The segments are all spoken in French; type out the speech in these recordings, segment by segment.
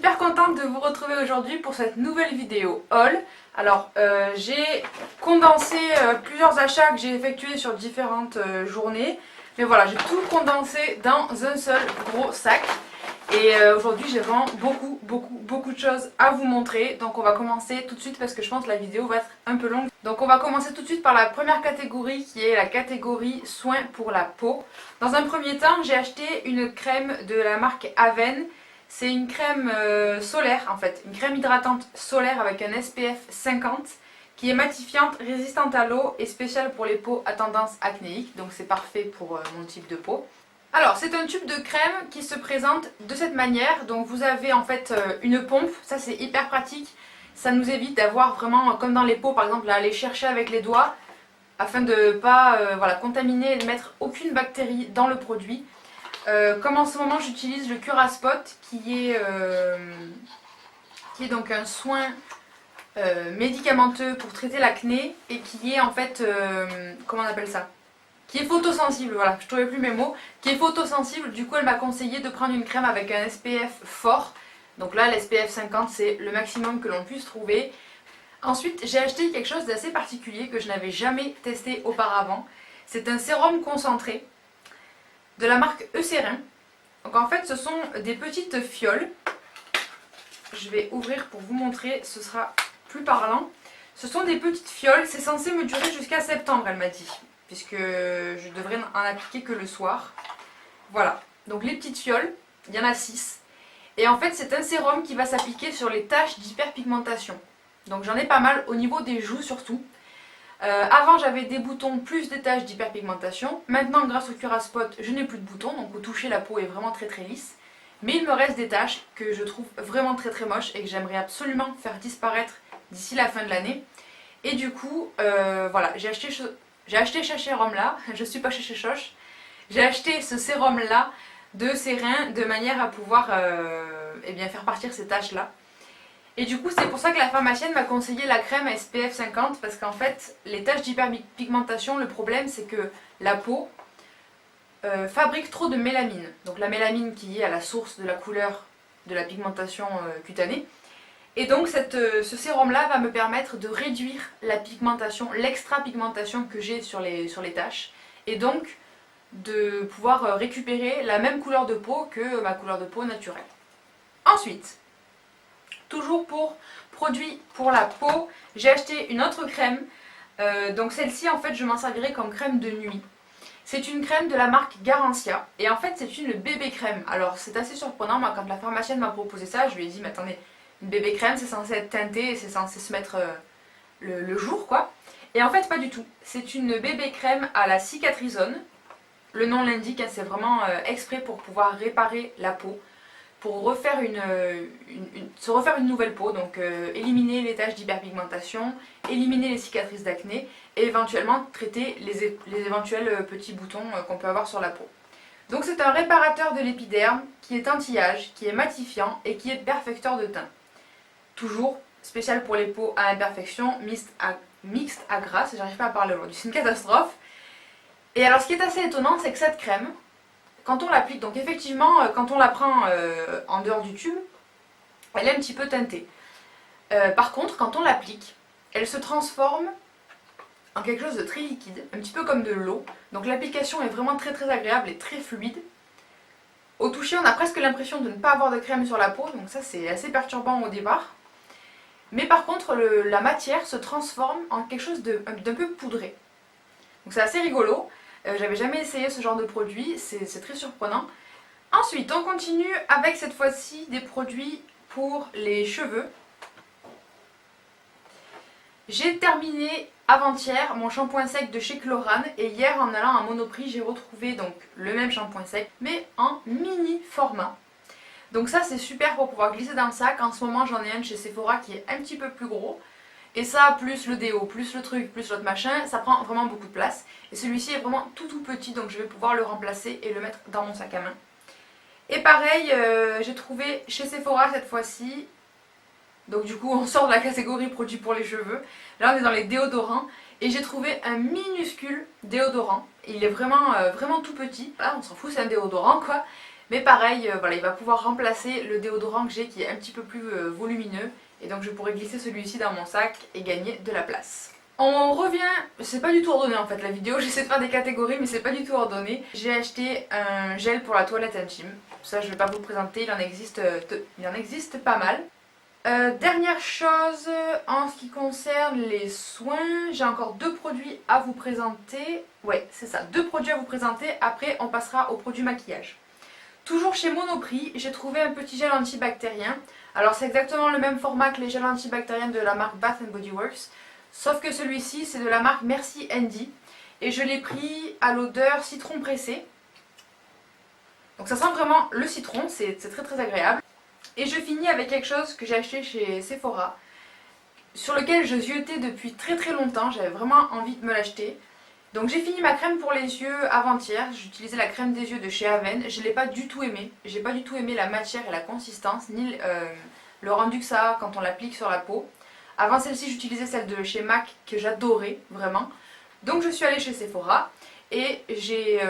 super contente de vous retrouver aujourd'hui pour cette nouvelle vidéo haul. Alors j'ai condensé plusieurs achats que j'ai effectués sur différentes journées. Mais voilà, j'ai tout condensé dans un seul gros sac. Et aujourd'hui j'ai vraiment beaucoup de choses à vous montrer. Donc on va commencer tout de suite parce que je pense que la vidéo va être un peu longue. Donc on va commencer tout de suite par la première catégorie qui est la catégorie soins pour la peau. Dans un premier temps j'ai acheté une crème de la marque Aven. C'est une crème solaire en fait, une crème hydratante solaire avec un SPF 50 qui est matifiante, résistante à l'eau et spéciale pour les peaux à tendance acnéique. Donc c'est parfait pour mon type de peau. Alors c'est un tube de crème qui se présente de cette manière. Donc vous avez en fait une pompe, ça c'est hyper pratique. Ça nous évite d'avoir vraiment comme dans les peaux par exemple à aller chercher avec les doigts afin de ne pas contaminer et de mettre aucune bactérie dans le produit. Comme en ce moment j'utilise le Curaspot qui est donc un soin médicamenteux pour traiter l'acné et qui est en fait, comment on appelle ça, qui est photosensible, voilà, je trouvais plus mes mots, qui est photosensible. Du coup elle m'a conseillé de prendre une crème avec un SPF fort. Donc là l'SPF 50 c'est le maximum que l'on puisse trouver. Ensuite j'ai acheté quelque chose d'assez particulier que je n'avais jamais testé auparavant. C'est un sérum concentré de la marque Eucérin. Donc en fait ce sont des petites fioles. Je vais ouvrir pour vous montrer, ce sera plus parlant. Ce sont des petites fioles, c'est censé me durer jusqu'à septembre elle m'a dit, puisque je devrais en appliquer que le soir. Voilà, donc les petites fioles, il y en a 6. Et en fait c'est un sérum qui va s'appliquer sur les taches d'hyperpigmentation. Donc j'en ai pas mal au niveau des joues surtout. Avant j'avais des boutons plus des taches d'hyperpigmentation. Maintenant grâce au Curaspot je n'ai plus de boutons, donc au toucher la peau est vraiment très lisse. Mais il me reste des taches que je trouve vraiment très moches et que j'aimerais absolument faire disparaître d'ici la fin de l'année. Et du coup voilà, j'ai acheté chez Sérum là, je suis pas chez Choche. J'ai acheté ce sérum là de Eucérin de manière à pouvoir faire partir ces taches là. Et du coup c'est pour ça que la pharmacienne m'a conseillé la crème SPF 50 parce qu'en fait les taches d'hyperpigmentation, le problème c'est que la peau fabrique trop de mélamine. Donc la mélamine qui est à la source de la couleur de la pigmentation cutanée. Et donc ce sérum là va me permettre de réduire la pigmentation, l'extra pigmentation que j'ai sur les taches. Et donc de pouvoir récupérer la même couleur de peau que ma couleur de peau naturelle. Ensuite, toujours pour produits pour la peau, j'ai acheté une autre crème. Donc celle-ci en fait je m'en servirai comme crème de nuit. C'est une crème de la marque Garancia et en fait c'est une bébé crème. Alors c'est assez surprenant, moi quand la pharmacienne m'a proposé ça, je lui ai dit mais attendez, une bébé crème c'est censé être teinté et c'est censé se mettre le jour quoi. Et en fait pas du tout, c'est une bébé crème à la cicatrisone. Le nom l'indique, c'est vraiment exprès pour pouvoir réparer la peau, pour refaire se refaire une nouvelle peau, donc éliminer les taches d'hyperpigmentation, éliminer les cicatrices d'acné et éventuellement traiter les éventuels petits boutons qu'on peut avoir sur la peau. Donc c'est un réparateur de l'épiderme qui est anti-âge, qui est matifiant et qui est perfecteur de teint. Toujours spécial pour les peaux à imperfection, mixte à grasse, j'arrive pas à parler aujourd'hui, c'est une catastrophe. Et alors ce qui est assez étonnant c'est que cette crème, quand on l'applique, donc effectivement quand on la prend en dehors du tube, elle est un petit peu teintée. Par contre quand on l'applique, elle se transforme en quelque chose de très liquide, un petit peu comme de l'eau. Donc l'application est vraiment très agréable et très fluide. Au toucher on a presque l'impression de ne pas avoir de crème sur la peau, donc ça c'est assez perturbant au départ. Mais par contre la matière se transforme en quelque chose d'un peu poudré. Donc c'est assez rigolo. J'avais jamais essayé ce genre de produit, c'est très surprenant. Ensuite, on continue avec cette fois-ci des produits pour les cheveux. J'ai terminé avant-hier mon shampoing sec de chez Chlorane et hier en allant à Monoprix j'ai retrouvé donc le même shampoing sec mais en mini format. Donc ça c'est super pour pouvoir glisser dans le sac. En ce moment j'en ai un chez Sephora qui est un petit peu plus gros. Et ça, plus le déo, plus le truc, plus l'autre machin, ça prend vraiment beaucoup de place. Et celui-ci est vraiment tout petit, donc je vais pouvoir le remplacer et le mettre dans mon sac à main. Et pareil, j'ai trouvé chez Sephora cette fois-ci. Donc du coup, on sort de la catégorie produits pour les cheveux. Là, on est dans les déodorants. Et j'ai trouvé un minuscule déodorant. Il est vraiment tout petit. Là, on s'en fout, c'est un déodorant quoi. Mais pareil, voilà, il va pouvoir remplacer le déodorant que j'ai qui est un petit peu plus volumineux. Et donc je pourrais glisser celui-ci dans mon sac et gagner de la place. On revient, c'est pas du tout ordonné en fait la vidéo, j'essaie de faire des catégories mais c'est pas du tout ordonné. J'ai acheté un gel pour la toilette intime, ça je vais pas vous le présenter, il en existe pas mal. Dernière chose, en ce qui concerne les soins, j'ai encore 2 produits à vous présenter. Ouais, c'est ça, 2 produits à vous présenter, après on passera aux produits maquillage. Toujours chez Monoprix, j'ai trouvé un petit gel antibactérien. Alors c'est exactement le même format que les gels antibactériens de la marque Bath Body Works, sauf que celui-ci c'est de la marque Merci Andy. Et je l'ai pris à l'odeur citron pressé. Donc ça sent vraiment le citron, c'est très très agréable. Et je finis avec quelque chose que j'ai acheté chez Sephora, sur lequel je ziotais depuis très très longtemps, j'avais vraiment envie de me l'acheter. Donc j'ai fini ma crème pour les yeux avant-hier, j'utilisais la crème des yeux de chez Aven, je ne l'ai pas du tout aimée. J'ai pas du tout aimé la matière et la consistance, ni le rendu que ça a quand on l'applique sur la peau. Avant celle-ci j'utilisais celle de chez MAC que j'adorais vraiment. Donc je suis allée chez Sephora et j'ai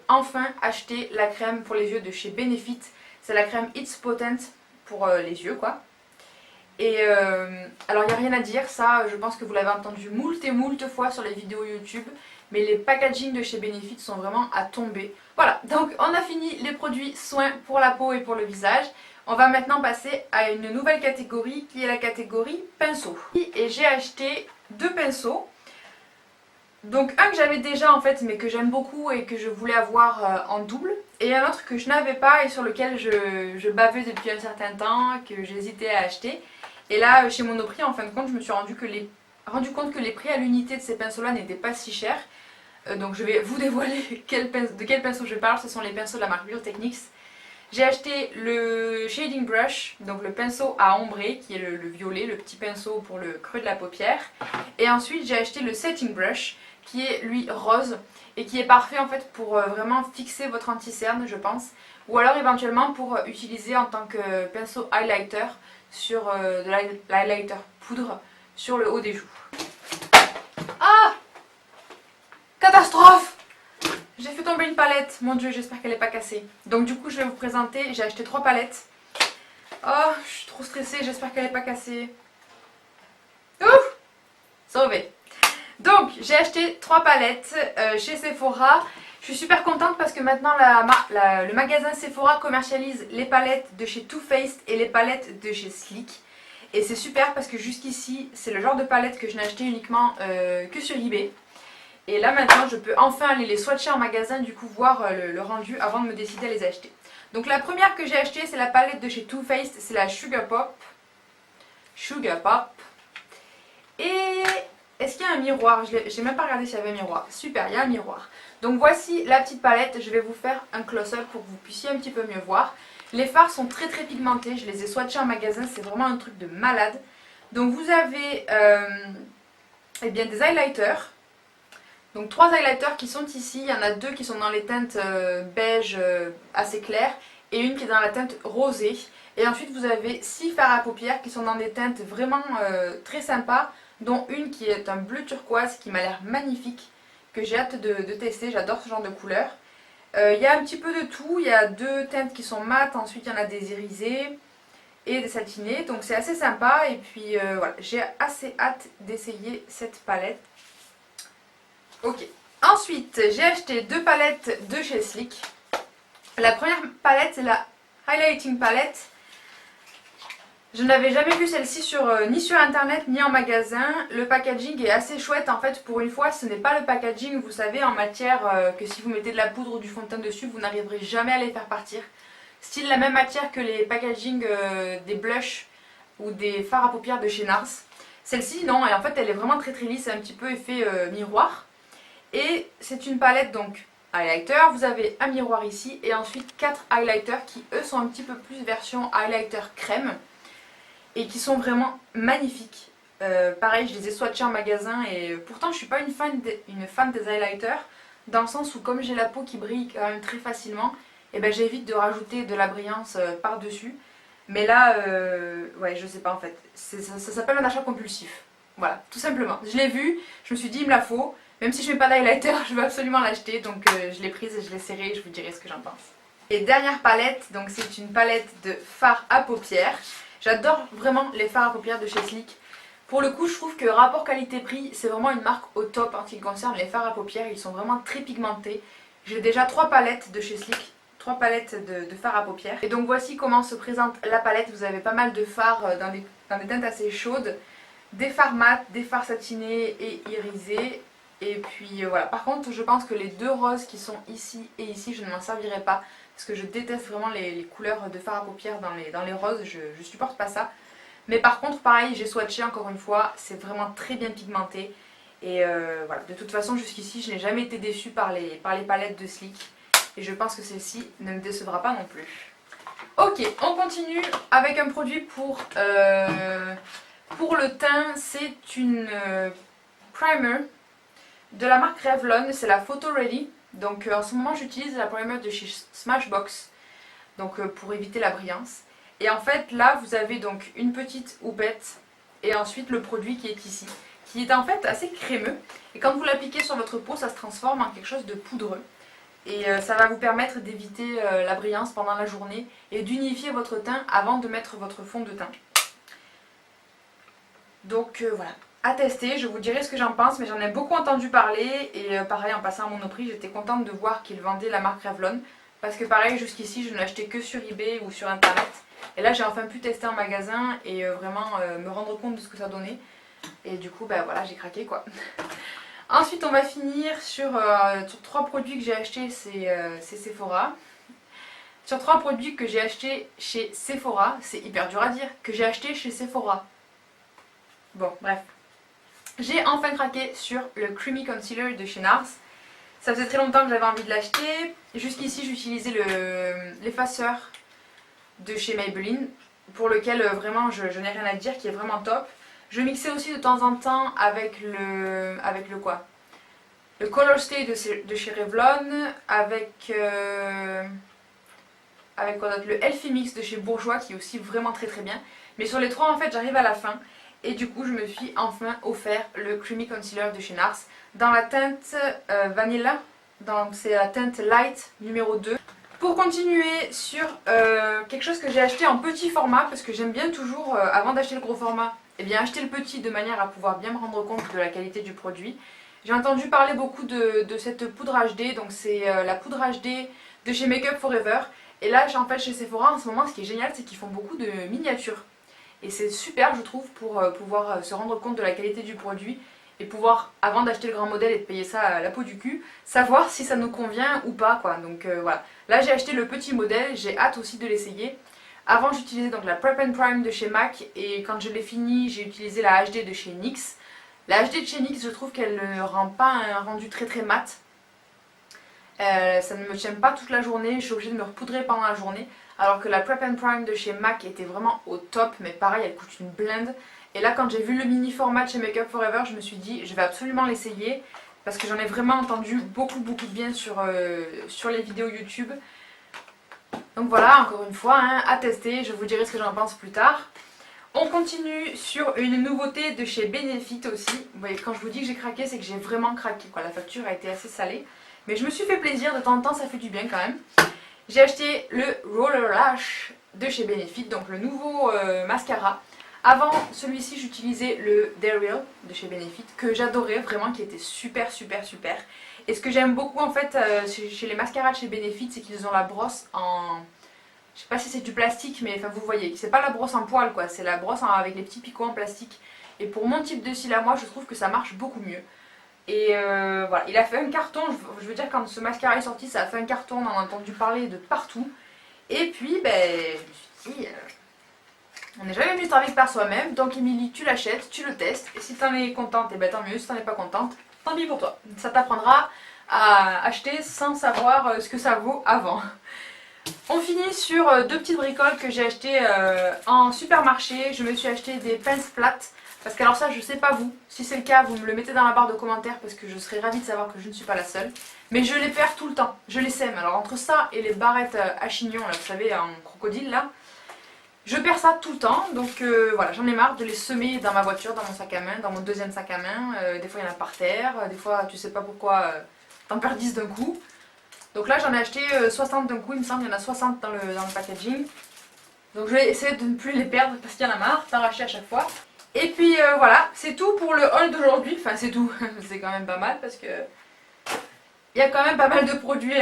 enfin acheté la crème pour les yeux de chez Benefit. C'est la crème It's Potent pour les yeux quoi. Et alors il n'y a rien à dire, ça je pense que vous l'avez entendu moult et moult fois sur les vidéos YouTube. Mais les packaging de chez Benefit sont vraiment à tomber. Voilà, donc on a fini les produits soins pour la peau et pour le visage. On va maintenant passer à une nouvelle catégorie qui est la catégorie pinceau. Et j'ai acheté 2 pinceaux. Donc un que j'avais déjà en fait mais que j'aime beaucoup et que je voulais avoir en double. Et un autre que je n'avais pas et sur lequel je bavais depuis un certain temps, que j'hésitais à acheter. Et là chez Monoprix en fin de compte je me suis rendu compte que les prix à l'unité de ces pinceaux là n'étaient pas si chers. Donc je vais vous dévoiler de quel pinceau je parle, ce sont les pinceaux de la marque Biotechnics. J'ai acheté le Shading Brush, donc le pinceau à ombrer qui est le violet, le petit pinceau pour le creux de la paupière. Et ensuite j'ai acheté le Setting Brush qui est lui rose et qui est parfait en fait pour vraiment fixer votre anti-cerne je pense. Ou alors éventuellement pour utiliser en tant que pinceau highlighter sur de l'highlighter poudre sur le haut des joues. Ah! Catastrophe! J'ai fait tomber une palette, mon dieu j'espère qu'elle n'est pas cassée. Donc du coup je vais vous présenter, j'ai acheté 3 palettes. Oh je suis trop stressée, j'espère qu'elle n'est pas cassée. Ouf! Sauvé. Donc j'ai acheté 3 palettes chez Sephora. Je suis super contente parce que maintenant le magasin Sephora commercialise les palettes de chez Too Faced et les palettes de chez Sleek. Et c'est super parce que jusqu'ici c'est le genre de palette que je n'ai acheté uniquement que sur eBay. Et là maintenant je peux enfin aller les swatcher en magasin, du coup voir le rendu avant de me décider à les acheter. Donc la première que j'ai achetée c'est la palette de chez Too Faced, c'est la Sugar Pop. Sugar Pop. Et est-ce qu'il y a un miroir? J'ai même pas regardé s'il y avait un miroir. Super, il y a un miroir. Donc voici la petite palette, je vais vous faire un close-up pour que vous puissiez un petit peu mieux voir. Les fards sont très très pigmentés, je les ai swatchés en magasin, c'est vraiment un truc de malade. Donc vous avez eh bien, des highlighters. Donc 3 highlighters qui sont ici, il y en a 2 qui sont dans les teintes beige assez claires et une qui est dans la teinte rosée. Et ensuite vous avez 6 fards à paupières qui sont dans des teintes vraiment très sympas, dont une qui est un bleu turquoise qui m'a l'air magnifique, que j'ai hâte de tester, j'adore ce genre de couleur. Il y a un petit peu de tout, il y a 2 teintes qui sont mates, ensuite il y en a des irisés et des satinés, donc c'est assez sympa. Et puis voilà, j'ai assez hâte d'essayer cette palette. Ok, ensuite j'ai acheté 2 palettes de chez Sleek. La première palette c'est la Highlighting Palette. Je n'avais jamais vu celle-ci ni sur internet ni en magasin. Le packaging est assez chouette en fait, pour une fois ce n'est pas le packaging vous savez en matière que si vous mettez de la poudre ou du fond de teint dessus vous n'arriverez jamais à les faire partir. Style la même matière que les packaging des blushs ou des fards à paupières de chez NARS. Celle-ci non, et en fait elle est vraiment très très lisse, c'est un petit peu effet miroir. Et c'est une palette donc highlighter, vous avez un miroir ici et ensuite 4 highlighters qui eux sont un petit peu plus version highlighter crème. Et qui sont vraiment magnifiques. Pareil, je les ai swatchés en magasin et pourtant je suis pas une fan des highlighters, dans le sens où comme j'ai la peau qui brille quand même très facilement, et ben j'évite de rajouter de la brillance par dessus. Mais là, ouais je sais pas en fait, ça s'appelle un achat compulsif. Voilà, tout simplement. Je l'ai vu, je me suis dit il me la faut, même si je mets pas d'highlighter, je veux absolument l'acheter, donc je l'ai prise et je l'ai serrée et je vous dirai ce que j'en pense. Et dernière palette, donc c'est une palette de fards à paupières. J'adore vraiment les fards à paupières de chez Sleek. Pour le coup, je trouve que rapport qualité-prix, c'est vraiment une marque au top en ce qui concerne les fards à paupières. Ils sont vraiment très pigmentés. J'ai déjà 3 palettes de chez Sleek, 3 palettes de fards à paupières. Et donc voici comment se présente la palette. Vous avez pas mal de fards dans des teintes assez chaudes. Des fards mat, des fards satinés et irisés. Et puis voilà. Par contre, je pense que les 2 roses qui sont ici et ici, je ne m'en servirai pas. Parce que je déteste vraiment les couleurs de fards à paupières dans les roses. Je supporte pas ça. Mais par contre, pareil, j'ai swatché encore une fois. C'est vraiment très bien pigmenté. Et voilà, de toute façon jusqu'ici je n'ai jamais été déçue par les palettes de Sleek. Et je pense que celle-ci ne me décevra pas non plus. Ok, on continue avec un produit pour le teint. C'est une primer de la marque Revlon, c'est la Photo Ready. Donc en ce moment j'utilise la primer de chez Smashbox, donc pour éviter la brillance. Et en fait là vous avez donc une petite houppette et ensuite le produit qui est ici, qui est en fait assez crémeux. Et quand vous l'appliquez sur votre peau, ça se transforme en quelque chose de poudreux. Et ça va vous permettre d'éviter la brillance pendant la journée et d'unifier votre teint avant de mettre votre fond de teint. Donc voilà, à tester, je vous dirai ce que j'en pense, mais j'en ai beaucoup entendu parler. Et pareil, en passant à Monoprix, j'étais contente de voir qu'ils vendaient la marque Revlon. Parce que pareil, jusqu'ici, je ne l'achetais que sur eBay ou sur internet. Et là, j'ai enfin pu tester en magasin et vraiment me rendre compte de ce que ça donnait. Et du coup, bah voilà, j'ai craqué quoi. Ensuite, on va finir sur 3 produits que j'ai achetés, c'est Sephora. Sur 3 produits que j'ai achetés chez Sephora, c'est hyper dur à dire, que j'ai acheté chez Sephora. Bon, bref. J'ai enfin craqué sur le Creamy Concealer de chez NARS. Ça faisait très longtemps que j'avais envie de l'acheter. Jusqu'ici, j'utilisais l'effaceur de chez Maybelline, pour lequel vraiment je n'ai rien à dire, qui est vraiment top. Je mixais aussi de temps en temps avec le quoi, le Color Stay de chez Revlon, avec quoi d'autre, le Elfie Mix de chez Bourjois qui est aussi vraiment très très bien. Mais sur les 3 en fait j'arrive à la fin et du coup je me suis enfin offert le Creamy Concealer de chez NARS dans la teinte Vanilla, donc c'est la teinte Light numéro 2. Pour continuer sur quelque chose que j'ai acheté en petit format, parce que j'aime bien toujours, avant d'acheter le gros format, eh bien acheter le petit de manière à pouvoir bien me rendre compte de la qualité du produit. J'ai entendu parler beaucoup de cette poudre HD, donc c'est la poudre HD de chez Make Up For Ever. Et là, en fait, chez Sephora, en ce moment, ce qui est génial, c'est qu'ils font beaucoup de miniatures. Et c'est super, je trouve, pour pouvoir se rendre compte de la qualité du produit et pouvoir, avant d'acheter le grand modèle et de payer ça à la peau du cul, savoir si ça nous convient ou pas, quoi. Donc voilà. Là, j'ai acheté le petit modèle, j'ai hâte aussi de l'essayer. Avant, j'utilisais donc la Prep and Prime de chez MAC et quand je l'ai fini, j'ai utilisé la HD de chez NYX. La HD de chez NYX, je trouve qu'elle ne rend pas un rendu très très mat. Ça ne me tient pas toute la journée, je suis obligée de me repoudrer pendant la journée. Alors que la Prep and Prime de chez MAC était vraiment au top, mais pareil, elle coûte une blinde. Et là, quand j'ai vu le mini format de chez Make Up For Ever, je me suis dit, je vais absolument l'essayer. Parce que j'en ai vraiment entendu beaucoup de bien sur les vidéos YouTube. Donc voilà, encore une fois, hein, à tester, je vous dirai ce que j'en pense plus tard. On continue sur une nouveauté de chez Benefit aussi. Vous voyez, quand je vous dis que j'ai craqué, c'est que j'ai vraiment craqué, quoi. La facture a été assez salée. Mais je me suis fait plaisir, de temps en temps ça fait du bien quand même. J'ai acheté le Roller Lash de chez Benefit, donc le nouveau mascara. Avant celui-ci, j'utilisais le Dariel de chez Benefit, que j'adorais vraiment, qui était super. Et ce que j'aime beaucoup en fait chez les mascaras de chez Benefit, c'est qu'ils ont la brosse en... Je sais pas si c'est du plastique, mais enfin vous voyez, c'est pas la brosse en poil quoi, c'est la brosse avec les petits picots en plastique. Et pour mon type de cils à moi, je trouve que ça marche beaucoup mieux. Et voilà, il a fait un carton, je veux dire quand ce mascara est sorti, ça a fait un carton, on en a entendu parler de partout. Et puis, ben, je me suis dit, on n'est jamais mieux servi que par soi-même, donc Émilie, tu l'achètes, tu le testes, et si t'en es contente, et ben tant mieux, si t'en es pas contente, tant pis pour toi. Ça t'apprendra à acheter sans savoir ce que ça vaut avant. On finit sur 2 petites bricoles que j'ai achetées en supermarché. Je me suis acheté des pinces plates. Parce que alors ça, je sais pas vous. Si c'est le cas, vous me le mettez dans la barre de commentaires parce que je serais ravie de savoir que je ne suis pas la seule. Mais je les perds tout le temps. Je les sème. Alors entre ça et les barrettes à chignon, là, vous savez, en crocodile là, je perds ça tout le temps. Donc voilà, j'en ai marre de les semer dans ma voiture, dans mon sac à main, dans mon deuxième sac à main. Des fois il y en a par terre. Des fois tu sais pas pourquoi t'en perds 10 d'un coup. Donc là j'en ai acheté 60 d'un coup, il me semble, il y en a 60 dans le packaging. Donc je vais essayer de ne plus les perdre parce qu'il y en a marre d'en racheter à chaque fois. Et puis voilà, c'est tout pour le haul d'aujourd'hui. Enfin c'est tout, c'est quand même pas mal parce que il y a quand même pas mal de produits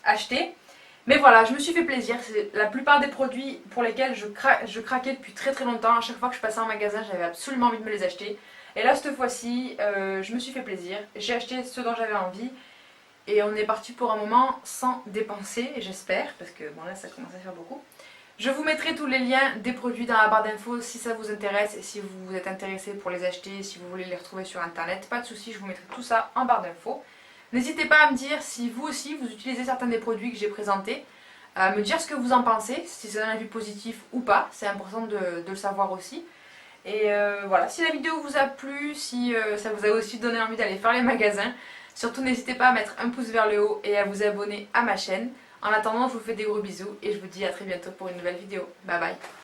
achetés. Mais voilà, je me suis fait plaisir. C'est la plupart des produits pour lesquels je craquais depuis très très longtemps. À chaque fois que je passais en magasin, j'avais absolument envie de me les acheter. Et là, cette fois-ci, je me suis fait plaisir. J'ai acheté ce dont j'avais envie. Et on est parti pour un moment sans dépenser, j'espère. Parce que bon là, ça commence à faire beaucoup. Je vous mettrai tous les liens des produits dans la barre d'infos si ça vous intéresse. Et si vous êtes intéressé pour les acheter, si vous voulez les retrouver sur internet, pas de souci, je vous mettrai tout ça en barre d'infos. N'hésitez pas à me dire si vous aussi vous utilisez certains des produits que j'ai présentés, à me dire ce que vous en pensez, si c'est un avis positif ou pas, c'est important de le savoir aussi. Et voilà, si la vidéo vous a plu, si ça vous a aussi donné envie d'aller faire les magasins, surtout n'hésitez pas à mettre un pouce vers le haut et à vous abonner à ma chaîne. En attendant, je vous fais des gros bisous et je vous dis à très bientôt pour une nouvelle vidéo. Bye bye.